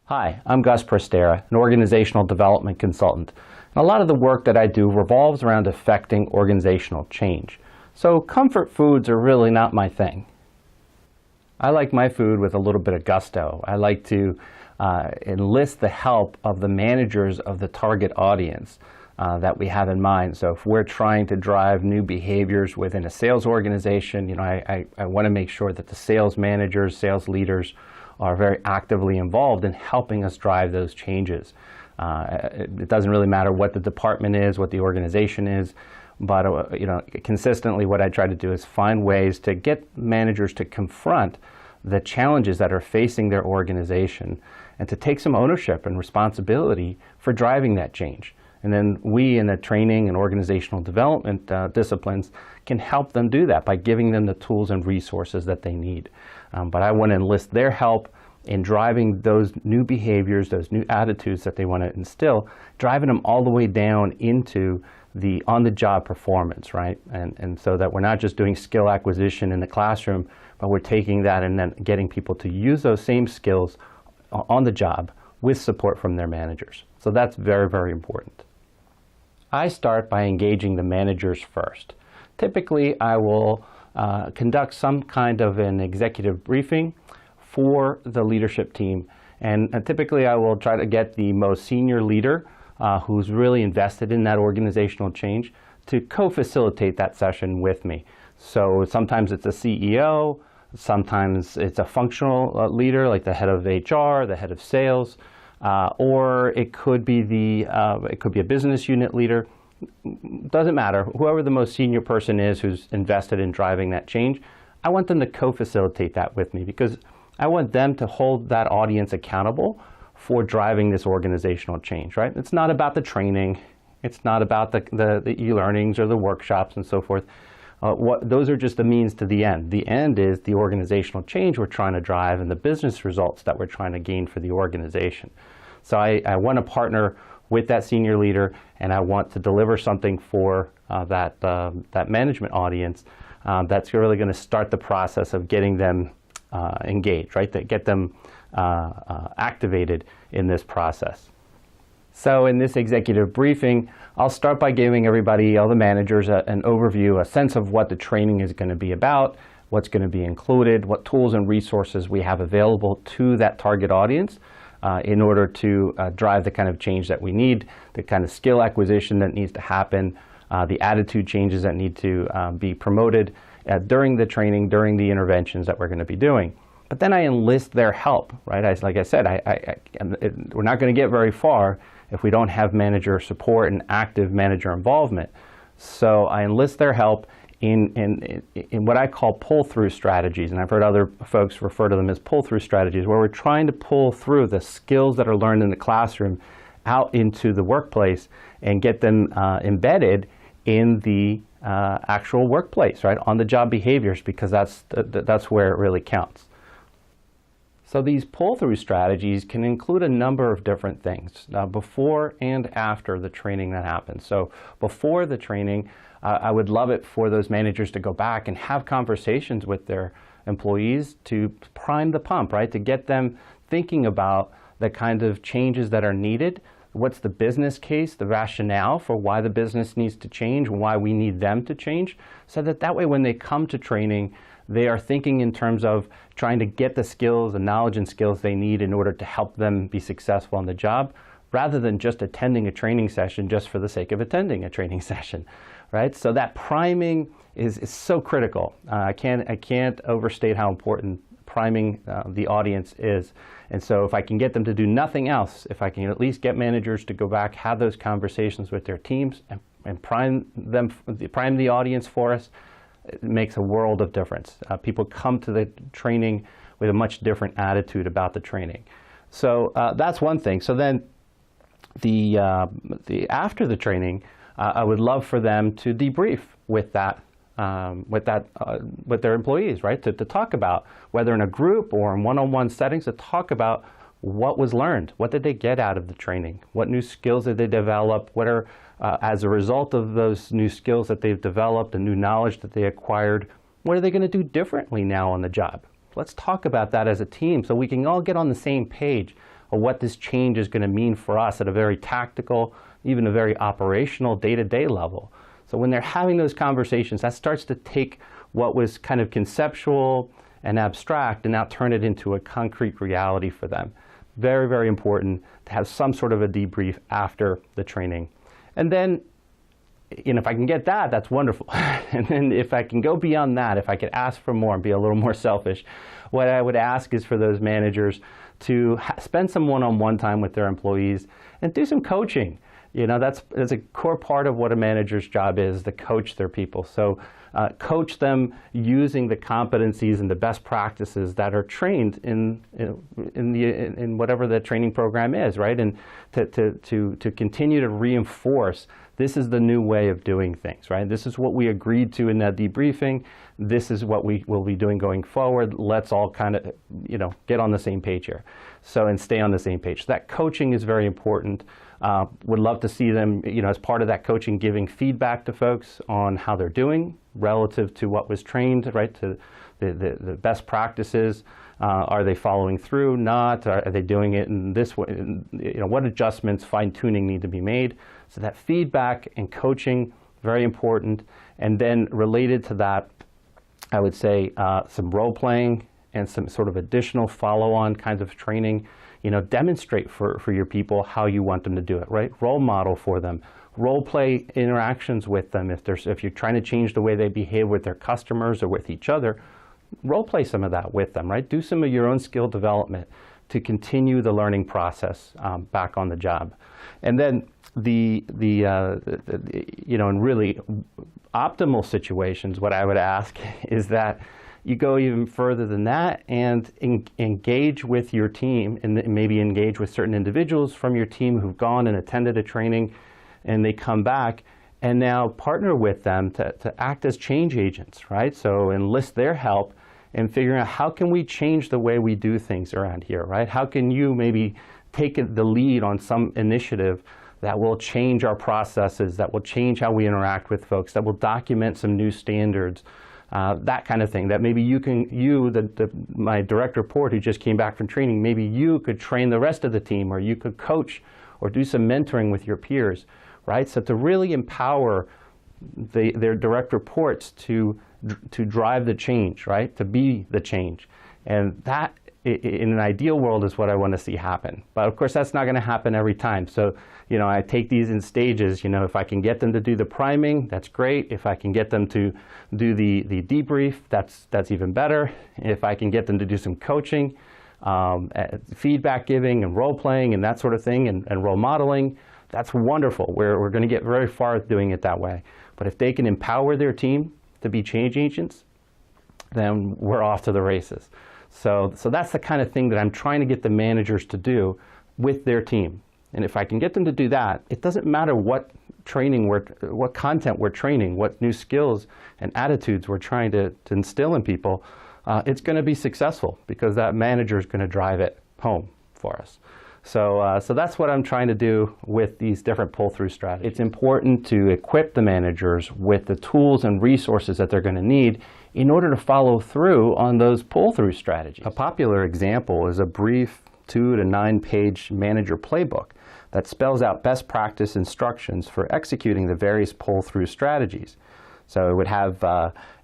Hi, I'm Gus Prestera, an organizational development consultant. And a lot of the work that I do revolves around affecting organizational change. So comfort foods are really not my thing. I like my food with a little bit of gusto. I like to enlist the help of the managers of the target audience that we have in mind. So if we're trying to drive new behaviors within a sales organization, I want to make sure that the sales managers, sales leaders are very actively involved in helping us drive those changes. It doesn't really matter what the department is, what the organization is, but consistently what I try to do is find ways to get managers to confront the challenges that are facing their organization and to take some ownership and responsibility for driving that change. And then we in the training and organizational development disciplines can help them do that by giving them the tools and resources that they need. But I want to enlist their help in driving those new behaviors, those new attitudes that they want to instill, driving them all the way down into the on-the-job performance, right? And so that we're not just doing skill acquisition in the classroom, but we're taking that and then getting people to use those same skills on the job with support from their managers. So that's very, very important. I start by engaging the managers first. Typically, I will conduct some kind of an executive briefing for the leadership team. And typically, I will try to get the most senior leader who's really invested in that organizational change to co-facilitate that session with me. So sometimes it's a CEO, sometimes it's a functional leader like the head of HR, the head of sales, or it could be a business unit leader. Doesn't matter. Whoever the most senior person is who's invested in driving that change, I want them to co-facilitate that with me because I want them to hold that audience accountable for driving this organizational change, right? It's not about the training. It's not about the e-learnings or the workshops and so forth. Those are just the means to the end. The end is the organizational change we're trying to drive and the business results that we're trying to gain for the organization. So I want to partner with that senior leader, and I want to deliver something for that management audience that's really going to start the process of getting them engaged, right? To get them activated in this process. So in this executive briefing, I'll start by giving everybody, all the managers, an overview, a sense of what the training is going to be about, what's going to be included, what tools and resources we have available to that target audience in order to drive the kind of change that we need, the kind of skill acquisition that needs to happen, the attitude changes that need to be promoted during the training, during the interventions that we're going to be doing. But then I enlist their help, right? Like I said, we're not going to get very far if we don't have manager support and active manager involvement. So I enlist their help in what I call pull-through strategies, and I've heard other folks refer to them as pull-through strategies, where we're trying to pull through the skills that are learned in the classroom out into the workplace and get them embedded in the actual workplace, right? On the job behaviors, because that's where it really counts. So these pull-through strategies can include a number of different things before and after the training that happens. So before the training, I would love it for those managers to go back and have conversations with their employees to prime the pump, right? To get them thinking about the kind of changes that are needed. What's the business case, the rationale for why the business needs to change, why we need them to change, so that way when they come to training, they are thinking in terms of trying to get the skills, the knowledge and skills they need in order to help them be successful on the job, rather than just attending a training session just for the sake of attending a training session, right? So that priming is so critical. I can't overstate how important priming the audience is. And so if I can get them to do nothing else, if I can at least get managers to go back, have those conversations with their teams and prime the audience for us, it makes a world of difference. People come to the training with a much different attitude about the training. So that's one thing. So then after the training, I would love for them to debrief with their employees, right? To talk about, whether in a group or in one-on-one settings, to talk about what was learned, what did they get out of the training, what new skills did they develop, what are, as a result of those new skills that they've developed, the new knowledge that they acquired, what are they going to do differently now on the job? Let's talk about that as a team so we can all get on the same page of what this change is going to mean for us at a very tactical, even a very operational day-to-day level. So when they're having those conversations, that starts to take what was kind of conceptual and abstract and now turn it into a concrete reality for them. Very, very important to have some sort of a debrief after the training. And then, if I can get that, that's wonderful. And then if I can go beyond that, if I could ask for more and be a little more selfish, what I would ask is for those managers to spend some one-on-one time with their employees and do some coaching. That's a core part of what a manager's job is, to coach their people. So coach them using the competencies and the best practices that are trained in whatever the training program is, right? And to continue to reinforce, this is the new way of doing things, right? This is what we agreed to in that debriefing. This is what we will be doing going forward. Let's all kind of, get on the same page here. So, and stay on the same page. That coaching is very important. Would love to see them, as part of that coaching, giving feedback to folks on how they're doing relative to what was trained, right? To the best practices. Are they following through? Not? Are they doing it in this way? What adjustments, fine-tuning need to be made? So that feedback and coaching, very important. And then related to that, I would say some role-playing and some sort of additional follow-on kinds of training. Demonstrate for your people how you want them to do it, right? Role model for them. Role-play interactions with them. If you're trying to change the way they behave with their customers or with each other, role-play some of that with them, right? Do some of your own skill development to continue the learning process back on the job. And then in really optimal situations, what I would ask is that you go even further than that and engage with your team, and maybe engage with certain individuals from your team who've gone and attended a training, and they come back, and now partner with them to act as change agents, right? So enlist their help in figuring out how can we change the way we do things around here, right? How can you maybe take the lead on some initiative that will change our processes, that will change how we interact with folks, that will document some new standards, that kind of thing, that maybe my direct report who just came back from training, maybe you could train the rest of the team, or you could coach or do some mentoring with your peers, right? So to really empower their direct reports to drive the change, right? To be the change. And that, in an ideal world, is what I want to see happen. But of course, that's not going to happen every time. So, I take these in stages. If I can get them to do the priming, that's great. If I can get them to do the debrief, that's even better. If I can get them to do some coaching, feedback giving and role playing and that sort of thing, and role modeling, that's wonderful. We're going to get very far doing it that way. But if they can empower their team to be change agents, then we're off to the races. So that's the kind of thing that I'm trying to get the managers to do with their team. And if I can get them to do that, it doesn't matter what content we're training, what new skills and attitudes we're trying to instill in people, it's going to be successful because that manager is going to drive it home for us. So that's what I'm trying to do with these different pull-through strategies. It's important to equip the managers with the tools and resources that they're going to need in order to follow through on those pull-through strategies. A popular example is a brief 2 to 9 page manager playbook that spells out best practice instructions for executing the various pull-through strategies. So it would have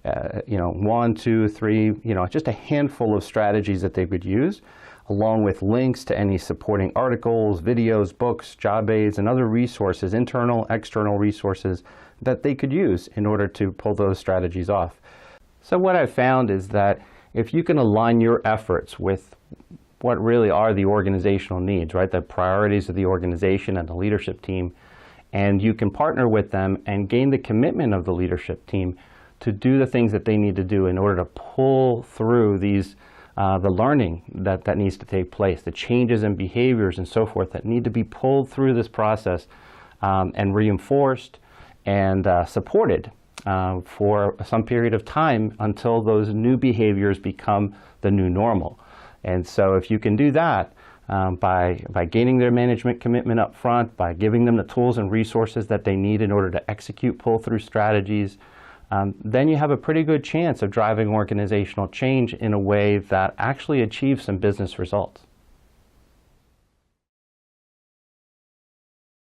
1, 2, 3, just a handful of strategies that they could use, along with links to any supporting articles, videos, books, job aids, and other resources, internal, external resources that they could use in order to pull those strategies off. So what I've found is that if you can align your efforts with what really are the organizational needs, right, the priorities of the organization and the leadership team, and you can partner with them and gain the commitment of the leadership team to do the things that they need to do in order to pull through these the learning that needs to take place, the changes in behaviors and so forth that need to be pulled through this process and reinforced and supported for some period of time until those new behaviors become the new normal. And so if you can do that by gaining their management commitment up front, by giving them the tools and resources that they need in order to execute pull-through strategies, then you have a pretty good chance of driving organizational change in a way that actually achieves some business results.